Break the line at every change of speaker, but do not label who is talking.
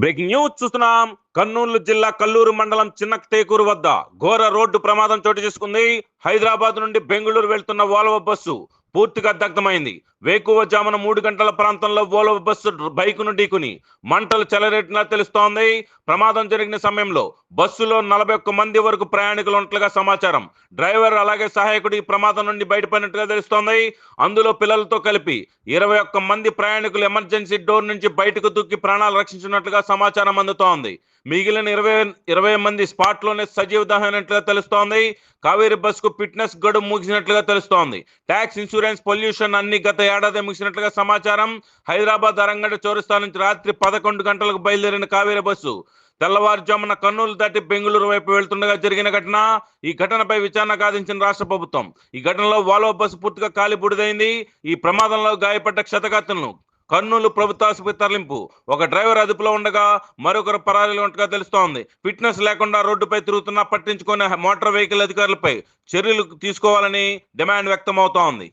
Breaking news చూస్తున్నాం. కర్నూలు జిల్లా కల్లూరు మండలం చిన్నటేకూరు వద్ద ఘోర రోడ్డు ప్రమాదం చోటు చేసుకుంది. హైదరాబాద్ నుండి బెంగళూరు వెళ్తున్న వోల్వో బస్సు పూర్తిగా దగ్ధమైంది. వేకువజామున 3 గంటల ప్రాంతంలో వోల్వో బస్సు బైకును ఢీకొని మంటలు చెలరేటినా తెలుస్తోంది. ప్రమాదం జరిగిన సమయంలో బస్సులో 41 మంది వరకు ప్రయాణికులు ఉన్నట్లుగా సమాచారం. డ్రైవర్ అలాగే సహాయకుడు ఈ ప్రమాదం నుండి బయటపడినట్టుగా తెలుస్తోంది. అందులో పిల్లలతో కలిపి 21 మంది ప్రయాణికులు ఎమర్జెన్సీ డోర్ నుంచి బయటకు దూకి ప్రాణాలు రక్షించినట్లుగా సమాచారం అందుతోంది. మిగిలిన 20 మంది స్పాట్ లోనే సజీవ దహనట్లుగా తెలుస్తోంది. కావేరీ బస్సుకు ఫిట్నెస్ గడువు ముగిసినట్లుగా తెలుస్తోంది. ట్యాక్స్, ఇన్సూరెన్స్, పొల్యూషన్ అన్ని గత ఏడాది ముగిసినట్లుగా సమాచారం. హైదరాబాద్ అరంగడ్డ చౌరస్తా నుంచి రాత్రి 11 గంటలకు బయలుదేరిన కావేరీ బస్సు తెల్లవారుజామున కర్నూలు దాటి బెంగళూరు వైపు వెళ్తుండగా జరిగిన ఘటన. ఈ ఘటనపై విచారణ సాధించిన రాష్ట్ర ప్రభుత్వం ఈ ఘటనలో వోల్వో బస్సు పూర్తిగా కాలిబూడిదైంది. ఈ ప్రమాదంలో గాయపడ్డ క్షతగాత్రులను కర్నూలు ప్రభుత్వ ఆసుపత్రి తరలింపు. ఒక డ్రైవర్ అదుపులో ఉండగా మరొకరు పరారీలో ఉన్నట్టుగా తెలుస్తోంది. ఫిట్నెస్ లేకుండా రోడ్డుపై తిరుగుతున్నా పట్టించుకునే మోటార్ వెహికల్ అధికారులపై చర్యలు తీసుకోవాలని డిమాండ్ వ్యక్తమవుతోంది.